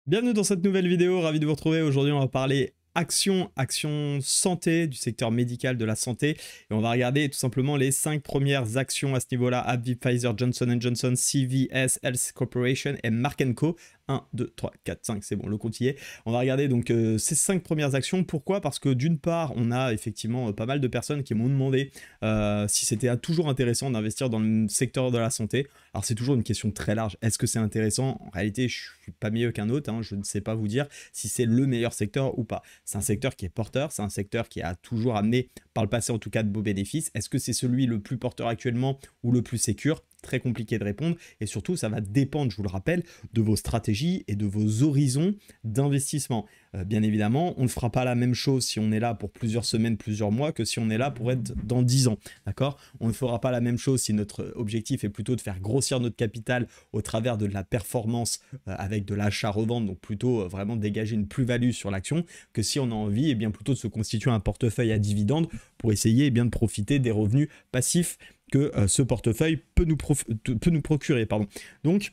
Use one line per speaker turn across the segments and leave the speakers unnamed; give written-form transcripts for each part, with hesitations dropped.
Bienvenue dans cette nouvelle vidéo, ravi de vous retrouver. Aujourd'hui, on va parler action santé, du secteur médical de la santé. Et on va regarder tout simplement les 5 premières actions à ce niveau-là. AbbVie, Pfizer, Johnson & Johnson, CVS Health Corporation et Merck & Co. 1, 2, 3, 4, 5, c'est bon, le compte y est. On va regarder donc ces 5 premières actions. Pourquoi? Parce que d'une part, on a effectivement pas mal de personnes qui m'ont demandé si c'était toujours intéressant d'investir dans le secteur de la santé. Alors c'est toujours une question très large. Est-ce que c'est intéressant? En réalité, je suis pas mieux qu'un autre. Je ne sais pas vous dire si c'est le meilleur secteur ou pas. C'est un secteur qui est porteur, c'est un secteur qui a toujours amené, par le passé en tout cas, de beaux bénéfices. Est-ce que c'est celui le plus porteur actuellement ou le plus sécure? Très compliqué de répondre, et surtout ça va dépendre, je vous le rappelle, de vos stratégies et de vos horizons d'investissement. Bien évidemment, on ne fera pas la même chose si on est là pour plusieurs semaines, plusieurs mois, que si on est là pour être dans 10 ans, d'accord? On ne fera pas la même chose si notre objectif est plutôt de faire grossir notre capital au travers de la performance avec de l'achat-revente, donc plutôt vraiment dégager une plus-value sur l'action, que si on a envie bien plutôt de se constituer un portefeuille à dividendes pour essayer bien de profiter des revenus passifs que ce portefeuille peut nous procurer. Pardon. Donc,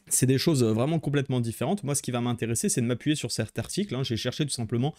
c'est des choses vraiment complètement différentes. Moi, ce qui va m'intéresser, c'est de m'appuyer sur cet article. J'ai cherché tout simplement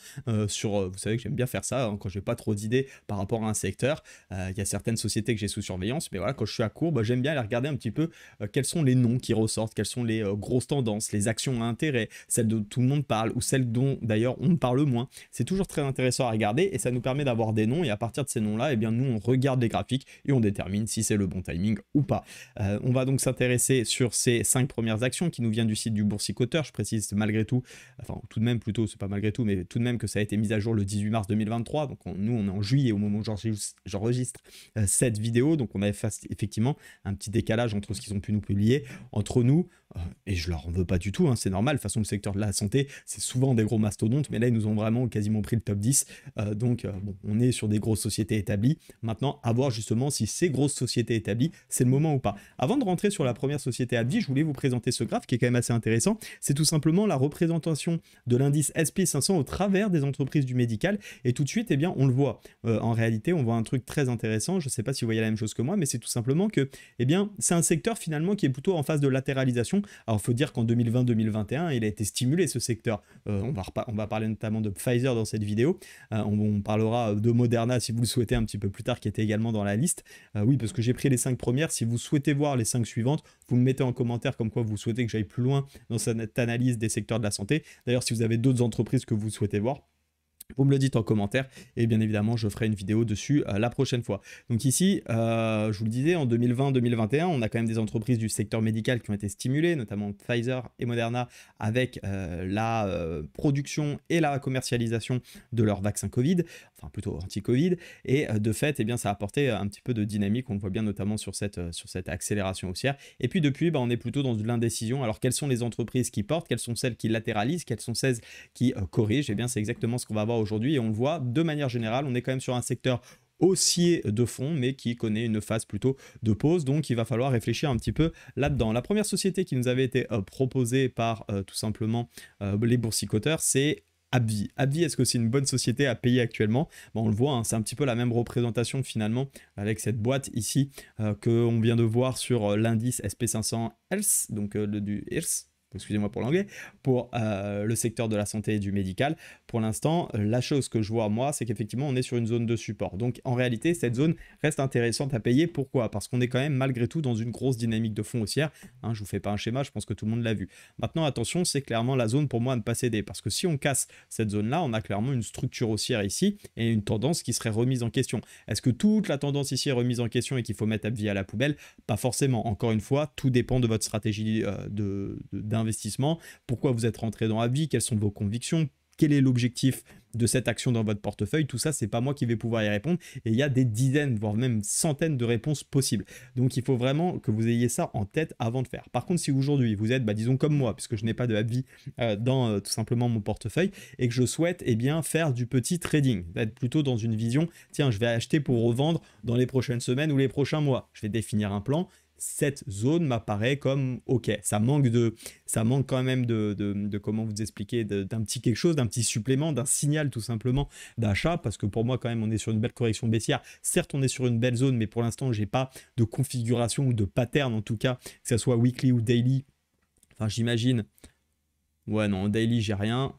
sur... vous savez que j'aime bien faire ça quand j'ai pas trop d'idées par rapport à un secteur. Il y a certaines sociétés que j'ai sous surveillance, mais voilà, quand je suis à court, j'aime bien aller regarder un petit peu quels sont les noms qui ressortent, quelles sont les grosses tendances, les actions à intérêt, celles dont tout le monde parle ou celles dont d'ailleurs on parle moins. C'est toujours très intéressant à regarder et ça nous permet d'avoir des noms, et à partir de ces noms-là, nous, on regarde les graphiques et on détermine si c'est le bon timing ou pas. On va donc s'intéresser sur ces 5 premières actions qui nous vient du site du boursicoteur. Je précise malgré tout, enfin tout de même plutôt, c'est pas malgré tout, mais tout de même que ça a été mis à jour le 18 mars 2023. Donc nous, on est en juillet au moment où j'enregistre cette vidéo. Donc on avait effectivement un petit décalage entre ce qu'ils ont pu nous publier. Entre nous, et je leur en veux pas du tout, c'est normal. De toute façon, le secteur de la santé, c'est souvent des gros mastodontes, mais là, ils nous ont vraiment quasiment pris le top 10. Donc bon, on est sur des grosses sociétés établies. Maintenant, à voir justement si ces grosses sociétés établies, c'est le moment ou pas. Avant de rentrer sur la première société AbbVie, je voulais vous présenter ce graphe qui est quand même assez intéressant. C'est tout simplement la représentation de l'indice SP500 au travers des entreprises du médical. Et tout de suite, on le voit. En réalité, on voit un truc très intéressant. Je ne sais pas si vous voyez la même chose que moi, mais c'est tout simplement que c'est un secteur finalement qui est plutôt en phase de latéralisation. Alors, il faut dire qu'en 2020-2021, il a été stimulé, ce secteur. On va parler notamment de Pfizer dans cette vidéo. On parlera de Moderna, si vous le souhaitez, un petit peu plus tard, qui était également dans la liste. Oui, parce que j'ai pris les 5 premières. Si vous souhaitez voir les 5 suivantes, vous me mettez en commentaire comme quoi vous souhaitez que j'aille plus loin dans cette analyse des secteurs de la santé. D'ailleurs, si vous avez d'autres entreprises que vous souhaitez voir, vous me le dites en commentaire et bien évidemment je ferai une vidéo dessus la prochaine fois. Donc ici, je vous le disais, en 2020-2021, on a quand même des entreprises du secteur médical qui ont été stimulées, notamment Pfizer et Moderna, avec la production et la commercialisation de leur vaccin Covid, enfin plutôt anti-Covid, et de fait, ça a apporté un petit peu de dynamique, on le voit bien notamment sur cette accélération haussière. Et puis depuis, on est plutôt dans de l'indécision. Alors quelles sont les entreprises qui portent, quelles sont celles qui latéralisent, quelles sont celles qui corrigent? C'est exactement ce qu'on va voir aujourd'hui, et on le voit de manière générale, on est quand même sur un secteur haussier de fond, mais qui connaît une phase plutôt de pause, donc il va falloir réfléchir un petit peu là-dedans. La première société qui nous avait été proposée par tout simplement les boursicoteurs, c'est AbbVie. AbbVie, est-ce que c'est une bonne société à payer actuellement? On le voit, c'est un petit peu la même représentation finalement avec cette boîte ici qu'on vient de voir sur l'indice SP500 Health, donc du Health, excusez-moi pour l'anglais, pour le secteur de la santé et du médical. Pour l'instant, la chose que je vois moi, c'est qu'effectivement on est sur une zone de support. Donc en réalité, cette zone reste intéressante à payer. Pourquoi? Parce qu'on est quand même malgré tout dans une grosse dynamique de fond haussière. Je vous fais pas un schéma, je pense que tout le monde l'a vu. Maintenant attention, c'est clairement la zone pour moi à ne pas céder, parce que si on casse cette zone-là, on a clairement une structure haussière ici et une tendance qui serait remise en question. Est-ce que toute la tendance ici est remise en question et qu'il faut mettre AbbVie à la poubelle? Pas forcément. Encore une fois, tout dépend de votre stratégie d'investissement. Pourquoi vous êtes rentré dans AbbVie? Quelles sont vos convictions? Quel est l'objectif de cette action dans votre portefeuille? Tout ça, c'est pas moi qui vais pouvoir y répondre. Et il y a des dizaines, voire même centaines de réponses possibles. Donc, il faut vraiment que vous ayez ça en tête avant de faire. Par contre, si aujourd'hui, vous êtes, disons comme moi, puisque je n'ai pas de AbbVie dans tout simplement mon portefeuille, et que je souhaite faire du petit trading, être plutôt dans une vision, tiens, je vais acheter pour revendre dans les prochaines semaines ou les prochains mois. Je vais définir un plan. Cette zone m'apparaît comme ok, ça manque quand même de comment vous expliquer, d'un petit quelque chose, d'un petit supplément, d'un signal tout simplement d'achat, parce que pour moi quand même on est sur une belle correction baissière. Certes on est sur une belle zone, mais pour l'instant j'ai pas de configuration ou de pattern, en tout cas que ce soit weekly ou daily, enfin j'imagine Ouais, non, en daily, j'ai rien.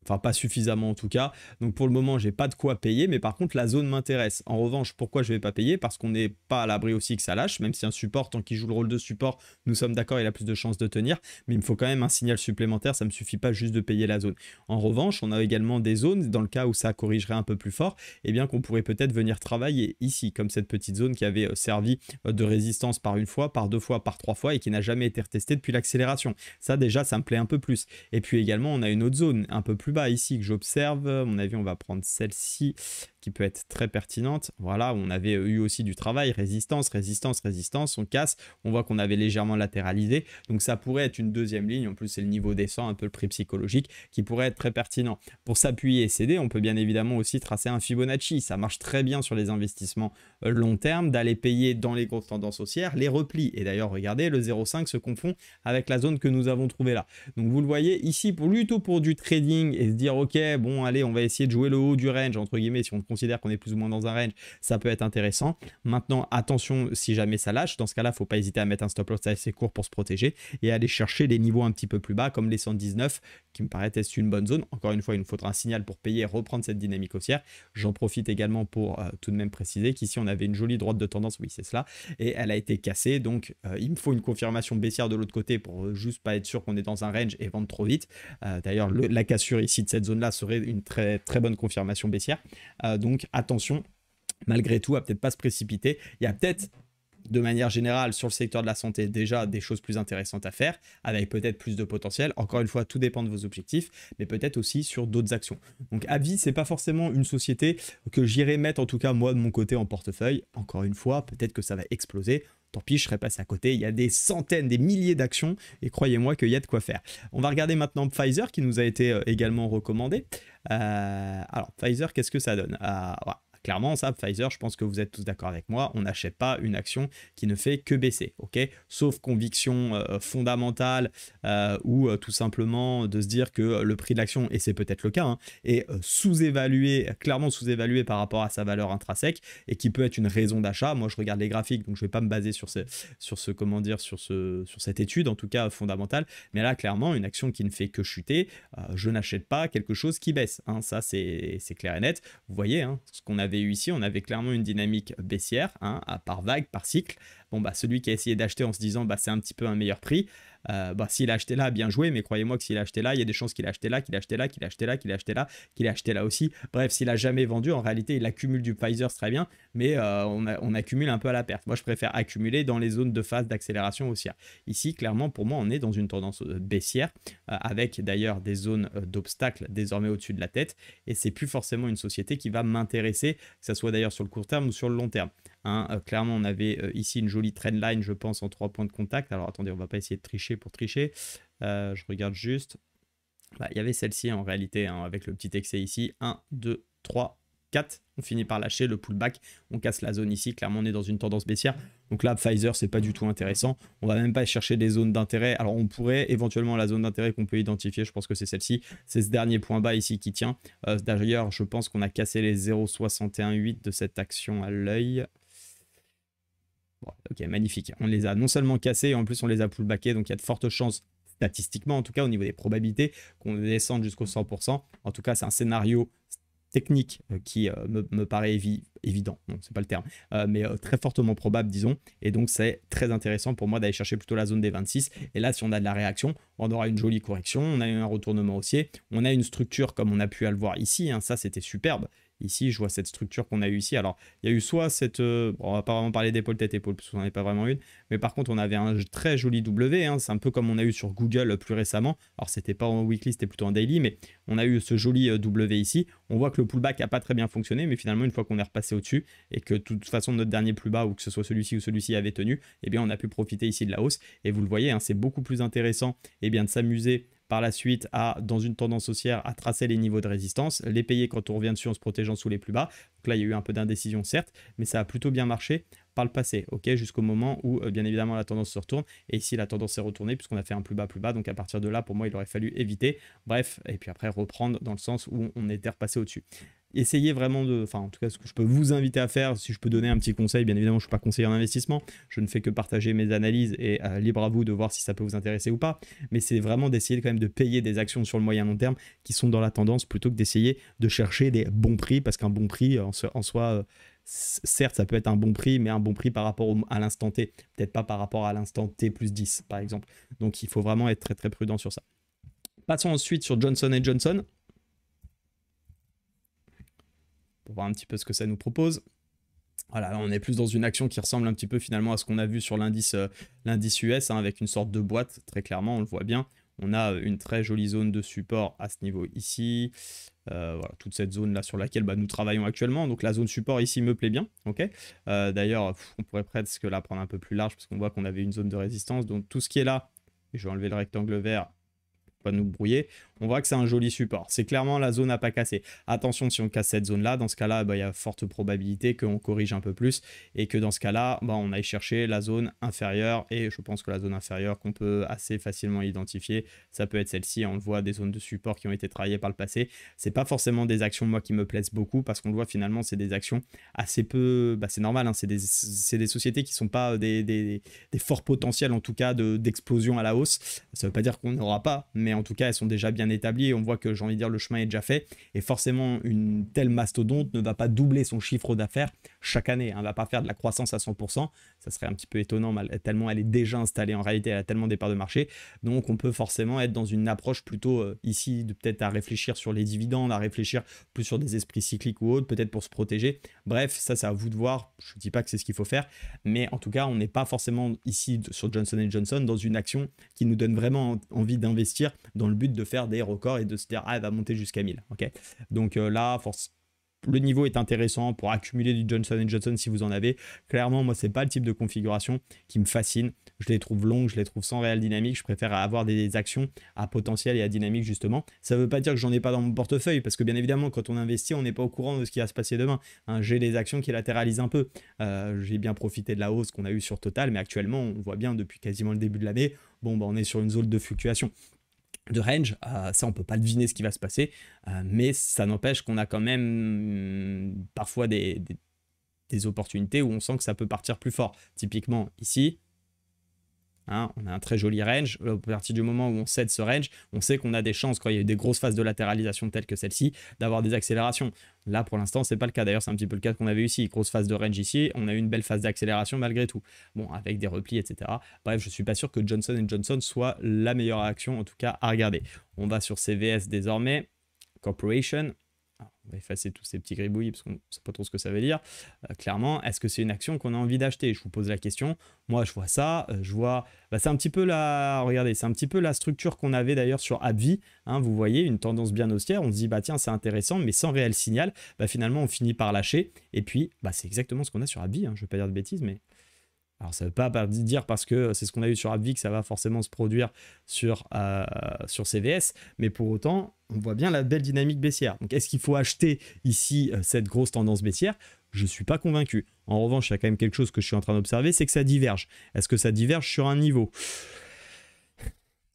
Enfin, pas suffisamment en tout cas. Donc pour le moment, j'ai pas de quoi payer, mais par contre, la zone m'intéresse. En revanche, pourquoi je vais pas payer? Parce qu'on n'est pas à l'abri aussi que ça lâche, même si un support, tant qu'il joue le rôle de support, nous sommes d'accord, il a plus de chances de tenir. Mais il me faut quand même un signal supplémentaire, ça me suffit pas juste de payer la zone. En revanche, on a également des zones, dans le cas où ça corrigerait un peu plus fort, et bien qu'on pourrait peut-être venir travailler ici, comme cette petite zone qui avait servi de résistance par une fois, par deux fois, par trois fois, et qui n'a jamais été retestée depuis l'accélération. Ça déjà, ça me plaît un peu plus. Et puis également, on a une autre zone un peu plus bas ici que j'observe. À mon avis, on va prendre celle-ci qui peut être très pertinente. Voilà, on avait eu aussi du travail, résistance, résistance, résistance, on casse, on voit qu'on avait légèrement latéralisé. Donc ça pourrait être une deuxième ligne, en plus c'est le niveau descend, un peu le prix psychologique, qui pourrait être très pertinent. Pour s'appuyer et céder, on peut bien évidemment aussi tracer un Fibonacci. Ça marche très bien sur les investissements long terme, d'aller payer dans les grosses tendances haussières les replis. Et d'ailleurs, regardez, le 0,5 se confond avec la zone que nous avons trouvée là. Donc vous le voyez ici, plutôt pour du trading et se dire ok, bon allez, on va essayer de jouer le haut du range, entre guillemets, si on considère qu'on est plus ou moins dans un range, ça peut être intéressant. Maintenant, attention, si jamais ça lâche, dans ce cas-là, il ne faut pas hésiter à mettre un stop loss assez court pour se protéger et aller chercher des niveaux un petit peu plus bas, comme les 119, qui me paraît être une bonne zone. Encore une fois, il nous faudra un signal pour payer et reprendre cette dynamique haussière. J'en profite également pour tout de même préciser qu'ici, on avait une jolie droite de tendance, oui, c'est cela, et elle a été cassée. Donc, il me faut une confirmation baissière de l'autre côté pour juste pas être sûr qu'on est dans un range et vendre trop vite. D'ailleurs, la cassure ici de cette zone-là serait une très, très bonne confirmation baissière. Donc, attention, malgré tout, à peut-être pas se précipiter. Il y a peut-être de manière générale sur le secteur de la santé déjà des choses plus intéressantes à faire avec peut-être plus de potentiel. Encore une fois, tout dépend de vos objectifs, mais peut-être aussi sur d'autres actions. Donc Avis, c'est pas forcément une société que j'irai mettre en tout cas moi de mon côté en portefeuille. Encore une fois, peut-être que ça va exploser. Tant pis, je serais passé à côté. Il y a des centaines, des milliers d'actions et croyez-moi qu'il y a de quoi faire. On va regarder maintenant Pfizer qui nous a été également recommandé. Alors Pfizer, qu'est-ce que ça donne? Voilà. Clairement, ça, Pfizer, je pense que vous êtes tous d'accord avec moi, on n'achète pas une action qui ne fait que baisser, ok? Sauf conviction fondamentale ou tout simplement de se dire que le prix de l'action, et c'est peut-être le cas, hein, est sous-évalué, clairement sous-évalué par rapport à sa valeur intrinsèque et qui peut être une raison d'achat. Moi, je regarde les graphiques, donc je ne vais pas me baser sur cette étude, en tout cas fondamentale. Mais là, clairement, une action qui ne fait que chuter, je n'achète pas quelque chose qui baisse. Hein, ça, c'est clair et net. Vous voyez, hein, ce qu'on avait eu ici, on avait clairement une dynamique baissière, hein, par vague, par cycle. Bon, bah, celui qui a essayé d'acheter en se disant bah, c'est un petit peu un meilleur prix, s'il a acheté là, bien joué, mais croyez-moi que s'il a acheté là, il y a des chances qu'il a acheté là, qu'il a acheté là, qu'il a acheté là, qu'il a acheté là, qu'il a acheté là aussi. Bref, s'il a jamais vendu, en réalité, il accumule du Pfizer, c'est très bien, mais on accumule un peu à la perte. Moi, je préfère accumuler dans les zones de phase d'accélération haussière. Ici, clairement, pour moi, on est dans une tendance baissière, avec d'ailleurs des zones d'obstacles désormais au-dessus de la tête, et c'est plus forcément une société qui va m'intéresser, que ce soit d'ailleurs sur le court terme ou sur le long terme. Hein, clairement, on avait ici une jolie trendline, je pense, en 3 points de contact. Alors attendez, on va pas essayer de tricher pour tricher. Je regarde juste. Bah, il y avait celle-ci en réalité, hein, avec le petit excès ici. 1, 2, 3, 4. On finit par lâcher le pullback. On casse la zone ici. Clairement, on est dans une tendance baissière. Donc là, Pfizer, c'est pas du tout intéressant. On va même pas chercher des zones d'intérêt. Alors, on pourrait éventuellement la zone d'intérêt qu'on peut identifier. Je pense que c'est celle-ci. C'est ce dernier point bas ici qui tient. D'ailleurs, je pense qu'on a cassé les 0,618 de cette action à l'œil. Bon, ok, magnifique. On les a non seulement cassés, en plus on les a pullbackés, donc il y a de fortes chances, statistiquement en tout cas, au niveau des probabilités, qu'on descende jusqu'au 100%. En tout cas, c'est un scénario technique qui me paraît évident, non, c'est pas le terme, mais très fortement probable, disons. Et donc, c'est très intéressant pour moi d'aller chercher plutôt la zone des 26. Et là, si on a de la réaction, on aura une jolie correction, on a eu un retournement haussier, on a une structure comme on a pu le voir ici, hein, ça c'était superbe. Ici, je vois cette structure qu'on a eue ici. Alors, il y a eu soit cette... bon, on va pas vraiment parler d'épaule, tête-épaule, parce qu'on n'en est pas vraiment une. Mais par contre, on avait un très joli W. Hein, c'est un peu comme on a eu sur Google plus récemment. Alors, c'était pas en weekly, c'était plutôt en daily. Mais on a eu ce joli W ici. On voit que le pullback n'a pas très bien fonctionné. Mais finalement, une fois qu'on est repassé au-dessus et que de toute façon, notre dernier plus bas, ou que ce soit celui-ci ou celui-ci avait tenu, eh bien, on a pu profiter ici de la hausse. Et vous le voyez, hein, c'est beaucoup plus intéressant de s'amuser par la suite dans une tendance haussière, à tracer les niveaux de résistance, les payer quand on revient dessus en se protégeant sous les plus bas. Donc là, il y a eu un peu d'indécision, certes, mais ça a plutôt bien marché par le passé, ok, jusqu'au moment où, bien évidemment, la tendance se retourne. Et ici, la tendance s'est retournée puisqu'on a fait un plus bas, plus bas. Donc à partir de là, pour moi, il aurait fallu éviter. Bref, et puis après reprendre dans le sens où on était repassé au-dessus. essayez vraiment de, enfin en tout cas ce que je peux vous inviter à faire, si je peux donner un petit conseil, bien évidemment je ne suis pas conseiller en investissement, je ne fais que partager mes analyses et libre à vous de voir si ça peut vous intéresser ou pas, mais c'est vraiment d'essayer quand même de payer des actions sur le moyen long terme qui sont dans la tendance plutôt que d'essayer de chercher des bons prix, parce qu'un bon prix en soi, certes ça peut être un bon prix, mais un bon prix par rapport à l'instant T, peut-être pas par rapport à l'instant T plus 10 par exemple, donc il faut vraiment être très très prudent sur ça. Passons ensuite sur Johnson & Johnson, pour voir un petit peu ce que ça nous propose. Voilà, là on est plus dans une action qui ressemble un petit peu finalement à ce qu'on a vu sur l'indice US, hein, avec une sorte de boîte, très clairement, on le voit bien. On a une très jolie zone de support à ce niveau ici. Voilà, toute cette zone là sur laquelle nous travaillons actuellement. Donc la zone support ici me plaît bien. Okay, d'ailleurs, on pourrait presque la prendre un peu plus large parce qu'on voit qu'on avait une zone de résistance. Donc tout ce qui est là, et je vais enlever le rectangle vert, pas nous brouiller, on voit que c'est un joli support. C'est clairement la zone à pas casser. Attention, si on casse cette zone là, dans ce cas là il y a forte probabilité qu'on corrige un peu plus et que dans ce cas là on aille chercher la zone inférieure, et je pense que la zone inférieure qu'on peut assez facilement identifier, ça peut être celle-ci. On le voit, des zones de support qui ont été travaillées par le passé. C'est pas forcément des actions moi qui me plaisent beaucoup, parce qu'on le voit finalement c'est des actions assez peu, c'est normal, hein, c'est des sociétés qui sont pas des forts potentiels en tout cas d'explosion à la hausse. Ça veut pas dire qu'on n'aura pas, mais en tout cas elles sont déjà bien établies et on voit que, j'ai envie de dire, le chemin est déjà fait, et forcément une telle mastodonte ne va pas doubler son chiffre d'affaires chaque année, elle ne va pas faire de la croissance à 100%, ça serait un petit peu étonnant tellement elle est déjà installée, en réalité elle a tellement des parts de marché. Donc on peut forcément être dans une approche plutôt ici de peut-être à réfléchir sur les dividendes, à réfléchir plus sur des esprits cycliques ou autres, peut-être pour se protéger. Bref, ça c'est à vous de voir, je ne dis pas que c'est ce qu'il faut faire, mais en tout cas on n'est pas forcément ici sur Johnson & Johnson dans une action qui nous donne vraiment envie d'investir dans le but de faire des records et de se dire elle va monter jusqu'à 1000. Okay, donc là le niveau est intéressant pour accumuler du Johnson & Johnson si vous en avez. Clairement, moi, c'est pas le type de configuration qui me fascine. Je les trouve longues, je les trouve sans réelle dynamique. Je préfère avoir des actions à potentiel et à dynamique, justement. Ça ne veut pas dire que j'en ai pas dans mon portefeuille, parce que bien évidemment, quand on investit, on n'est pas au courant de ce qui va se passer demain. Hein, j'ai des actions qui latéralisent un peu. J'ai bien profité de la hausse qu'on a eue sur Total, mais actuellement, on voit bien depuis quasiment le début de l'année, on est sur une zone de fluctuation, de range, ça on peut pas deviner ce qui va se passer, mais ça n'empêche qu'on a quand même parfois des opportunités où on sent que ça peut partir plus fort. Typiquement ici, hein, on a un très joli range. À partir du moment où on cède ce range, on sait qu'on a des chances, quand il y a eu des grosses phases de latéralisation telles que celle-ci, d'avoir des accélérations. Là, pour l'instant, c'est pas le cas. D'ailleurs, c'est un petit peu le cas qu'on avait ici. Grosse phase de range ici, on a eu une belle phase d'accélération malgré tout. Bon, avec des replis, etc. Bref, je suis pas sûr que Johnson & Johnson soit la meilleure action, en tout cas, à regarder. On va sur CVS désormais. Corporation. On va effacer tous ces petits gribouillis parce qu'on ne sait pas trop ce que ça veut dire. Clairement, est-ce que c'est une action qu'on a envie d'acheter? Je vous pose la question. Moi, je vois ça. Je vois. C'est un petit peu la. Regardez, c'est un petit peu la structure qu'on avait d'ailleurs sur AbbVie. Hein, vous voyez, une tendance bien haussière. On se dit, tiens, c'est intéressant, mais sans réel signal. Finalement, on finit par lâcher. Et puis, c'est exactement ce qu'on a sur AbbVie. Hein, je ne vais pas dire de bêtises, mais. Alors ça ne veut pas dire parce que c'est ce qu'on a eu sur AbbVie que ça va forcément se produire sur CVS, mais pour autant, on voit bien la belle dynamique baissière. Donc est-ce qu'il faut acheter ici cette grosse tendance baissière? Je ne suis pas convaincu. En revanche, il y a quand même quelque chose que je suis en train d'observer, c'est que ça diverge. Est-ce que ça diverge sur un niveau?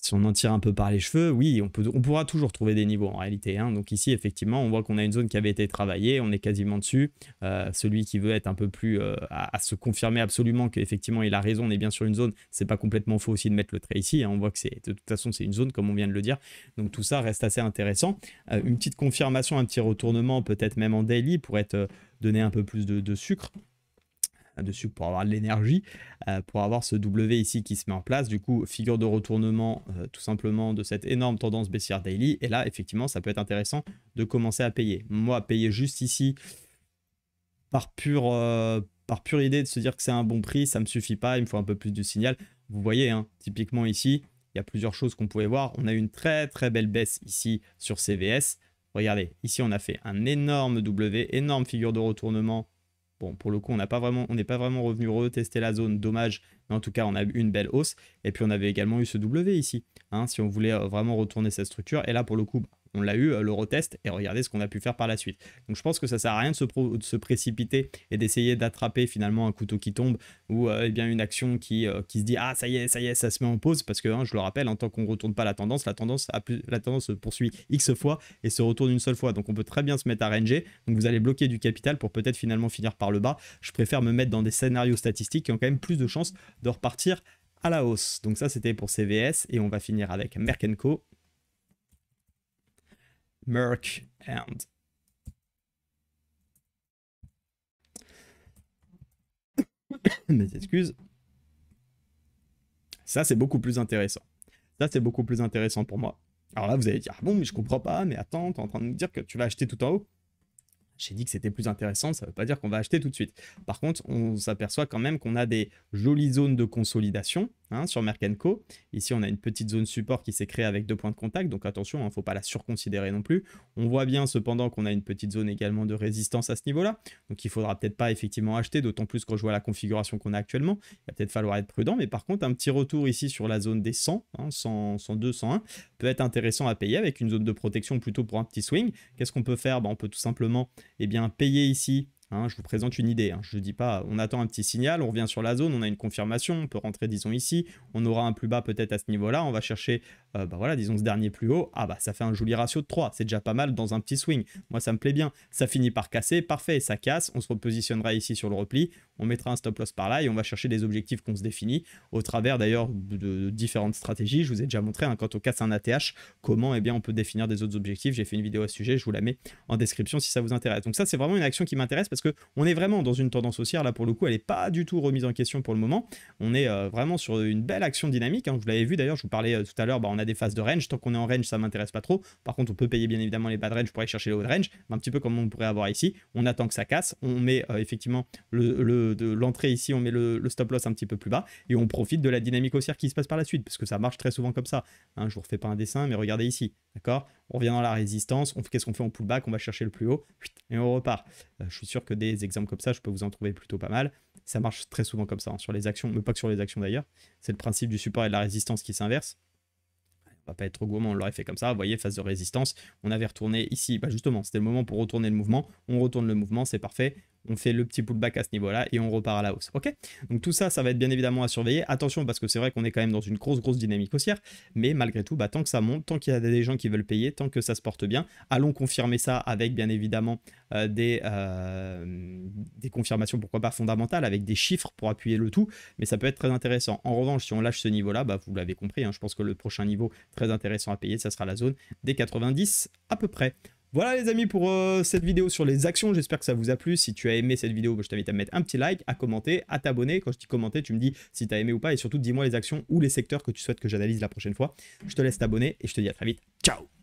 Si on en tire un peu par les cheveux, oui, on pourra toujours trouver des niveaux en réalité. Hein. Donc ici, effectivement, on voit qu'on a une zone qui avait été travaillée, on est quasiment dessus. Celui qui veut être un peu plus à se confirmer absolument qu'effectivement il a raison, on est bien sur une zone, c'est pas complètement faux aussi de mettre le trait ici. Hein. On voit que de toute façon c'est une zone comme on vient de le dire. Donc tout ça reste assez intéressant. Une petite confirmation, un petit retournement, peut-être même en daily, pour être donner un peu plus de sucre. Dessus pour avoir de l'énergie, pour avoir ce W ici qui se met en place. Du coup, figure de retournement tout simplement de cette énorme tendance baissière daily. Et là, effectivement, ça peut être intéressant de commencer à payer. Moi, payer juste ici par pure idée de se dire que c'est un bon prix, ça ne me suffit pas. Il me faut un peu plus de signal. Vous voyez, hein, typiquement ici, il y a plusieurs choses qu'on pouvait voir. On a eu une très très belle baisse ici sur CVS. Regardez, ici on a fait un énorme W, énorme figure de retournement. Bon, pour le coup, on n'est pas vraiment revenu retester la zone, dommage, mais en tout cas, on a eu une belle hausse. Et puis, on avait également eu ce W ici, hein, si on voulait vraiment retourner cette structure. Et là, pour le coup, on l'a eu, l'Eurotest, et regardez ce qu'on a pu faire par la suite. Donc je pense que ça sert à rien de se précipiter et d'essayer d'attraper finalement un couteau qui tombe ou eh bien une action qui se dit ah ça y est, ça se met en pause, parce que hein, je le rappelle, en tant qu'on ne retourne pas la tendance se poursuit X fois et se retourne une seule fois. Donc on peut très bien se mettre à ranger, donc vous allez bloquer du capital pour peut-être finalement finir par le bas. Je préfère me mettre dans des scénarios statistiques qui ont quand même plus de chances de repartir à la hausse. Donc ça c'était pour CVS, et on va finir avec Merck & Co. Merck and mes excuses. Ça c'est beaucoup plus intéressant. Ça c'est beaucoup plus intéressant pour moi. Alors là vous allez dire ah bon mais je comprends pas, mais attends, t'es en train de me dire que tu vas acheter tout en haut. J'ai dit que c'était plus intéressant, ça ne veut pas dire qu'on va acheter tout de suite. Par contre, on s'aperçoit quand même qu'on a des jolies zones de consolidation hein, sur Merck & Co. Ici, on a une petite zone support qui s'est créée avec 2 points de contact, donc attention, il ne faut pas la surconsidérer non plus. On voit bien cependant qu'on a une petite zone également de résistance à ce niveau-là, donc il ne faudra peut-être pas effectivement acheter, d'autant plus quand je vois la configuration qu'on a actuellement. Il va peut-être falloir être prudent, mais par contre, un petit retour ici sur la zone des 100, hein, 100, 102, 101, peut être intéressant à payer avec une zone de protection plutôt pour un petit swing. Qu'est-ce qu'on peut faire? On peut tout simplement payer ici. Hein, je vous présente une idée, hein. Je ne dis pas, on attend un petit signal, on revient sur la zone, on a une confirmation, on peut rentrer disons ici, on aura un plus bas peut-être à ce niveau-là, on va chercher, voilà, disons ce dernier plus haut, ça fait un joli ratio de 3, c'est déjà pas mal dans un petit swing, moi ça me plaît bien, ça finit par casser, parfait, ça casse, on se repositionnera ici sur le repli, on mettra un stop loss par là et on va chercher des objectifs qu'on se définit, au travers d'ailleurs de différentes stratégies. Je vous ai déjà montré hein, quand on casse un ATH, comment on peut définir des autres objectifs, j'ai fait une vidéo à ce sujet, je vous la mets en description si ça vous intéresse. Donc ça c'est vraiment une action qui m'intéresse parce qu'on est vraiment dans une tendance haussière, là pour le coup elle n'est pas du tout remise en question pour le moment, on est vraiment sur une belle action dynamique, hein. Vous l'avez vu d'ailleurs, je vous parlais tout à l'heure, on a des phases de range, tant qu'on est en range ça m'intéresse pas trop, par contre on peut payer bien évidemment les bas de range pour aller chercher les hauts de range, un petit peu comme on pourrait avoir ici, on attend que ça casse, on met effectivement l'entrée ici, on met le stop loss un petit peu plus bas, et on profite de la dynamique haussière qui se passe par la suite, parce que ça marche très souvent comme ça, hein. Je vous refais pas un dessin, mais regardez ici, d'accord, on revient dans la résistance, qu'est-ce qu'on fait en pullback, on va chercher le plus haut, et on repart. Je suis sûr que des exemples comme ça, je peux vous en trouver plutôt pas mal. Ça marche très souvent comme ça, hein, sur les actions, mais pas que sur les actions d'ailleurs. C'est le principe du support et de la résistance qui s'inverse. On va pas être trop gourmand, on l'aurait fait comme ça, vous voyez, phase de résistance, on avait retourné ici, justement, c'était le moment pour retourner le mouvement, on retourne le mouvement, c'est parfait, on fait le petit pullback à ce niveau-là et on repart à la hausse, ok? Donc tout ça, ça va être bien évidemment à surveiller, attention parce que c'est vrai qu'on est quand même dans une grosse dynamique haussière, mais malgré tout, tant que ça monte, tant qu'il y a des gens qui veulent payer, tant que ça se porte bien, allons confirmer ça avec bien évidemment des confirmations, pourquoi pas fondamentales, avec des chiffres pour appuyer le tout, mais ça peut être très intéressant. En revanche, si on lâche ce niveau-là, vous l'avez compris, hein, je pense que le prochain niveau très intéressant à payer, ça sera la zone des 90 à peu près. Voilà les amis pour cette vidéo sur les actions, j'espère que ça vous a plu. Si tu as aimé cette vidéo, je t'invite à mettre un petit like, à commenter, à t'abonner. Quand je dis commenter, tu me dis si tu as aimé ou pas, et surtout dis-moi les actions ou les secteurs que tu souhaites que j'analyse la prochaine fois. Je te laisse t'abonner et je te dis à très vite. Ciao!